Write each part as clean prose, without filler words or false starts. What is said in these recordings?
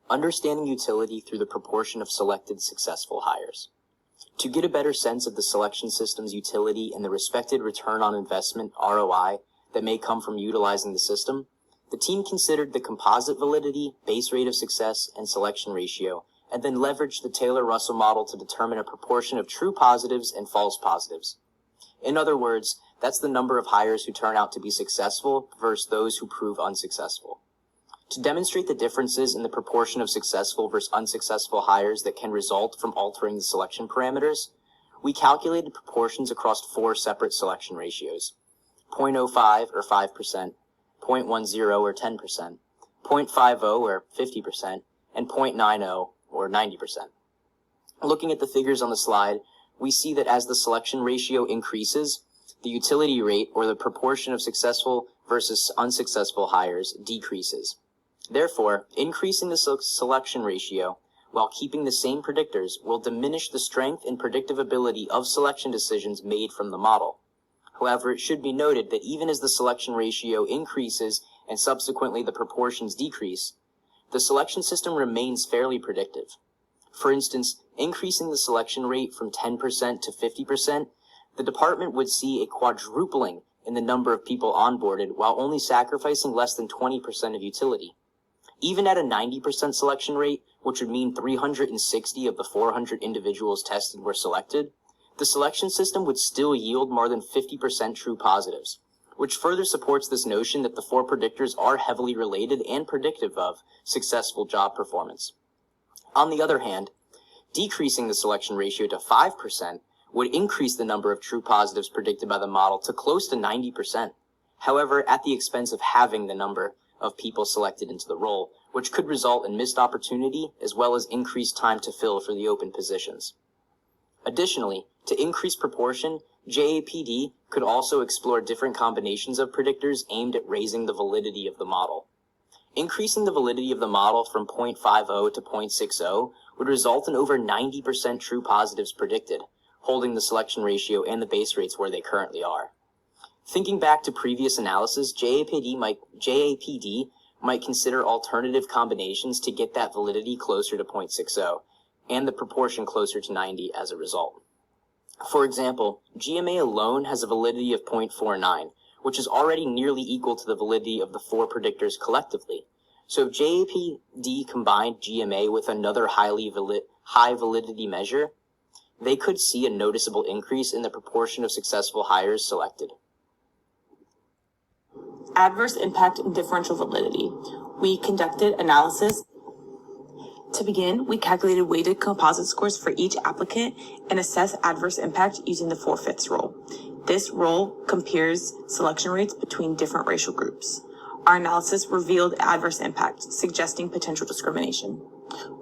Understanding utility through the proportion of selected successful hires. To get a better sense of the selection system's utility and the respected return on investment, ROI, that may come from utilizing the system, the team considered the composite validity, base rate of success, and selection ratio, and then leveraged the Taylor-Russell model to determine a proportion of true positives and false positives. In other words, that's the number of hires who turn out to be successful versus those who prove unsuccessful. To demonstrate the differences in the proportion of successful versus unsuccessful hires that can result from altering the selection parameters, we calculated proportions across 4 separate selection ratios: 0.05 or 5%, 0.10 or 10%, 0.50 or 50%, and 0.90 or 90%. Looking at the figures on the slide, we see that as the selection ratio increases, the utility rate, or the proportion of successful versus unsuccessful hires, decreases. Therefore, increasing the selection ratio while keeping the same predictors will diminish the strength and predictive ability of selection decisions made from the model. However, it should be noted that even as the selection ratio increases and subsequently the proportions decrease, the selection system remains fairly predictive. For instance, increasing the selection rate from 10% to 50%, the department would see a quadrupling in the number of people onboarded while only sacrificing less than 20% of utility. Even at a 90% selection rate, which would mean 360 of the 400 individuals tested were selected, the selection system would still yield more than 50% true positives, which further supports this notion that the 4 predictors are heavily related and predictive of successful job performance. On the other hand, decreasing the selection ratio to 5% would increase the number of true positives predicted by the model to close to 90%. However, at the expense of halving the number of people selected into the role, which could result in missed opportunity as well as increased time to fill for the open positions. Additionally, to increase proportion, JAPD could also explore different combinations of predictors aimed at raising the validity of the model. Increasing the validity of the model from 0.50 to 0.60 would result in over 90% true positives predicted, holding the selection ratio and the base rates where they currently are. Thinking back to previous analysis, JAPD might consider alternative combinations to get that validity closer to 0.60 and the proportion closer to 90 as a result. For example, GMA alone has a validity of 0.49, which is already nearly equal to the validity of the 4 predictors collectively. So if JAPD combined GMA with another high validity measure, they could see a noticeable increase in the proportion of successful hires selected. Adverse impact and differential validity. We conducted analysis. To begin, we calculated weighted composite scores for each applicant and assessed adverse impact using the 4/5 rule. This rule compares selection rates between different racial groups. Our analysis revealed adverse impact, suggesting potential discrimination.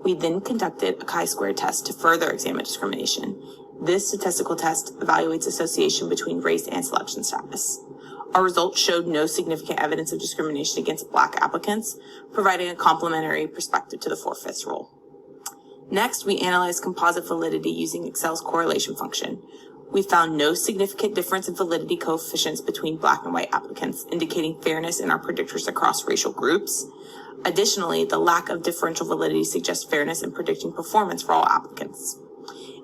We then conducted a chi-square test to further examine discrimination. This statistical test evaluates association between race and selection status. Our results showed no significant evidence of discrimination against Black applicants, providing a complementary perspective to the 4/5 rule. Next, we analyzed composite validity using Excel's correlation function. We found no significant difference in validity coefficients between Black and white applicants, indicating fairness in our predictors across racial groups. Additionally, the lack of differential validity suggests fairness in predicting performance for all applicants.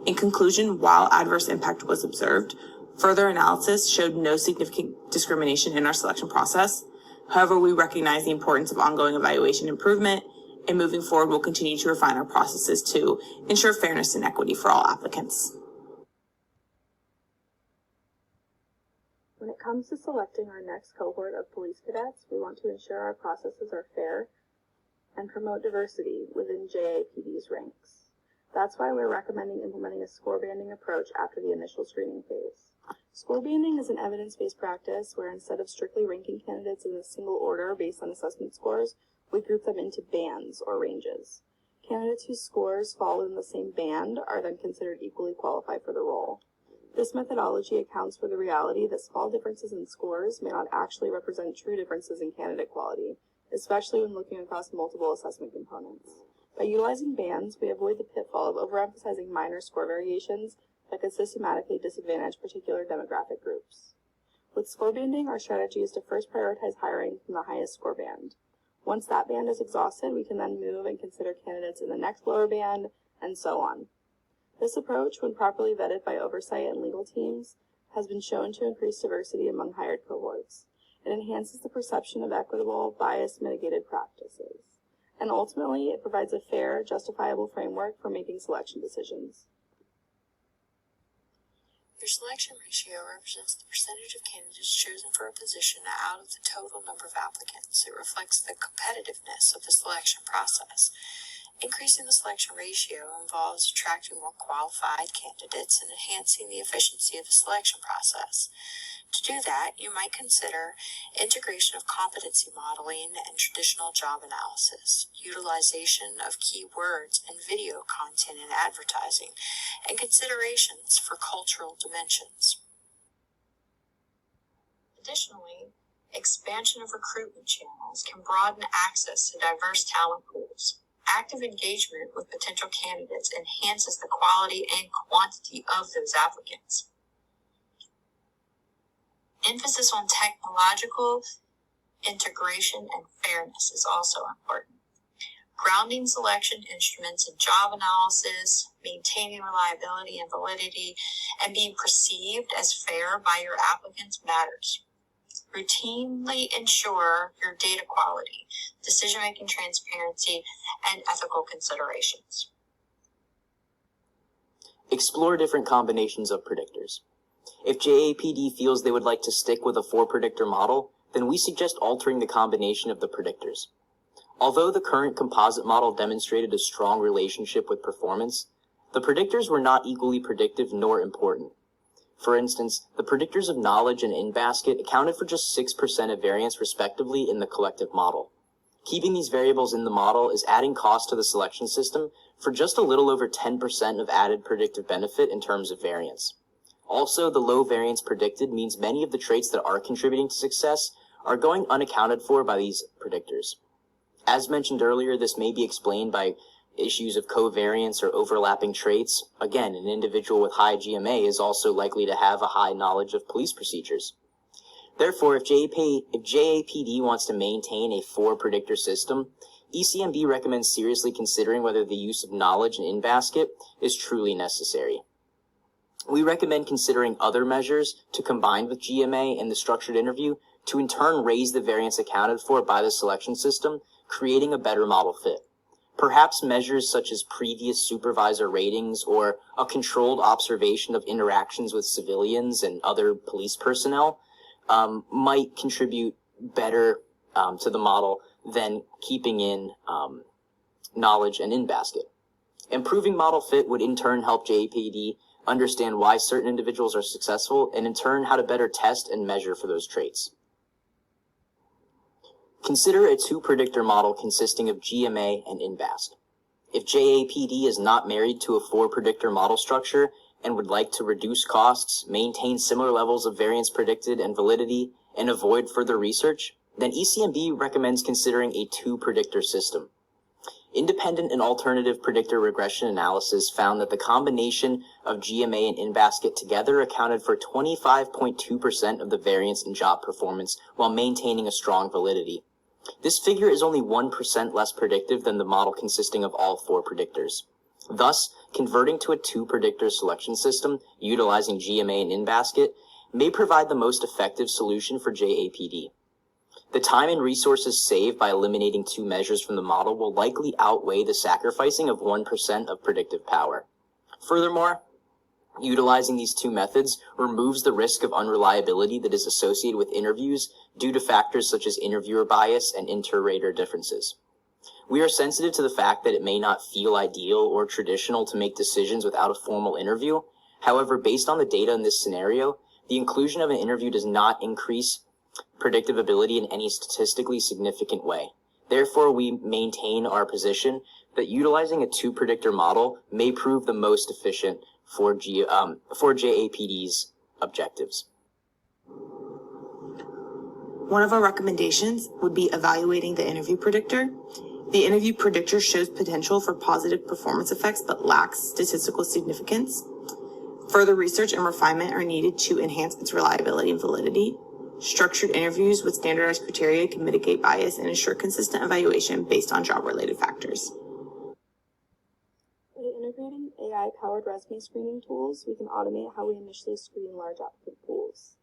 In conclusion, while adverse impact was observed, further analysis showed no significant discrimination in our selection process. However, we recognize the importance of ongoing evaluation and improvement, and moving forward, we'll continue to refine our processes to ensure fairness and equity for all applicants. When it comes to selecting our next cohort of police cadets, we want to ensure our processes are fair and promote diversity within JAPD's ranks. That's why we're recommending implementing a score banding approach after the initial screening phase. Score banding is an evidence-based practice where instead of strictly ranking candidates in a single order based on assessment scores, we group them into bands or ranges. Candidates whose scores fall in the same band are then considered equally qualified for the role. This methodology accounts for the reality that small differences in scores may not actually represent true differences in candidate quality, especially when looking across multiple assessment components. By utilizing bands, we avoid the pitfall of overemphasizing minor score variations that could systematically disadvantage particular demographic groups. With score banding, our strategy is to first prioritize hiring from the highest score band. Once that band is exhausted, we can then move and consider candidates in the next lower band, and so on. This approach, when properly vetted by oversight and legal teams, has been shown to increase diversity among hired cohorts. It enhances the perception of equitable, bias-mitigated practices. And ultimately, it provides a fair, justifiable framework for making selection decisions. Your selection ratio represents the percentage of candidates chosen for a position out of the total number of applicants. It reflects the competitiveness of the selection process. Increasing the selection ratio involves attracting more qualified candidates and enhancing the efficiency of the selection process. To do that, you might consider integration of competency modeling and traditional job analysis, utilization of keywords and video content in advertising, and considerations for cultural dimensions. Additionally, expansion of recruitment channels can broaden access to diverse talent pools. Active engagement with potential candidates enhances the quality and quantity of those applicants. Emphasis on technological integration and fairness is also important. Grounding selection instruments in job analysis, maintaining reliability and validity, and being perceived as fair by your applicants matters. Routinely ensure your data quality, decision-making transparency, and ethical considerations. Explore different combinations of predictors. If JAPD feels they would like to stick with a 4-predictor model, then we suggest altering the combination of the predictors. Although the current composite model demonstrated a strong relationship with performance, the predictors were not equally predictive nor important. For instance, the predictors of knowledge and in-basket accounted for just 6% of variance respectively in the collective model. Keeping these variables in the model is adding cost to the selection system for just a little over 10% of added predictive benefit in terms of variance. Also, the low variance predicted means many of the traits that are contributing to success are going unaccounted for by these predictors. As mentioned earlier, this may be explained by issues of covariance or overlapping traits. Again, an individual with high GMA is also likely to have a high knowledge of police procedures. Therefore, if JAPD wants to maintain a 4-predictor system, ECMB recommends seriously considering whether the use of knowledge and in-basket is truly necessary. We recommend considering other measures to combine with GMA in the structured interview to in turn raise the variance accounted for by the selection system, creating a better model fit. Perhaps measures such as previous supervisor ratings or a controlled observation of interactions with civilians and other police personnel might contribute better to the model than keeping in knowledge and in-basket. Improving model fit would in turn help JAPD understand why certain individuals are successful and in turn how to better test and measure for those traits. Consider a 2-predictor model consisting of GMA and in-basket. If JAPD is not married to a 4-predictor model structure and would like to reduce costs, maintain similar levels of variance predicted and validity, and avoid further research, then ECMB recommends considering a 2-predictor system. Independent and alternative predictor regression analysis found that the combination of GMA and in-basket together accounted for 25.2% of the variance in job performance while maintaining a strong validity. This figure is only 1% less predictive than the model consisting of all 4 predictors. Thus, converting to a 2-predictor selection system utilizing GMA and in-basket may provide the most effective solution for JAPD. The time and resources saved by eliminating 2 measures from the model will likely outweigh the sacrificing of 1% of predictive power. Furthermore, utilizing these 2 methods removes the risk of unreliability that is associated with interviews due to factors such as interviewer bias and inter-rater differences. We are sensitive to the fact that it may not feel ideal or traditional to make decisions without a formal interview. However, based on the data in this scenario, the inclusion of an interview does not increase predictive ability in any statistically significant way. Therefore, we maintain our position that utilizing a 2-predictor model may prove the most efficient for JAPD's objectives. One of our recommendations would be evaluating the interview predictor. The interview predictor shows potential for positive performance effects but lacks statistical significance. Further research and refinement are needed to enhance its reliability and validity. Structured interviews with standardized criteria can mitigate bias and ensure consistent evaluation based on job-related factors. By integrating AI-powered resume screening tools, we can automate how we initially screen large applicant pools.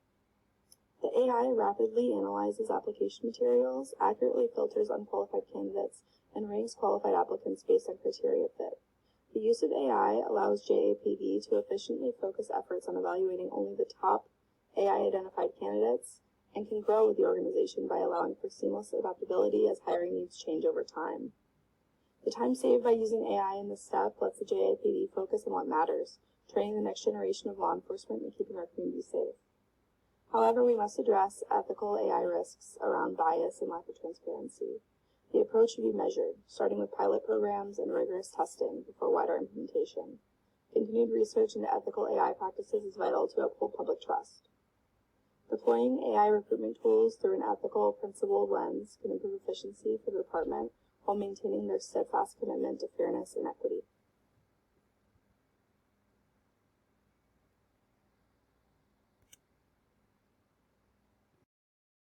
The AI rapidly analyzes application materials, accurately filters unqualified candidates, and ranks qualified applicants based on criteria fit. The use of AI allows JAPD to efficiently focus efforts on evaluating only the top AI-identified candidates and can grow with the organization by allowing for seamless adaptability as hiring needs change over time. The time saved by using AI in this step lets the JAPD focus on what matters, training the next generation of law enforcement and keeping our community safe. However, we must address ethical AI risks around bias and lack of transparency. The approach should be measured, starting with pilot programs and rigorous testing before wider implementation. Continued research into ethical AI practices is vital to uphold public trust. Deploying AI recruitment tools through an ethical, principled lens can improve efficiency for the department while maintaining their steadfast commitment to fairness and equity.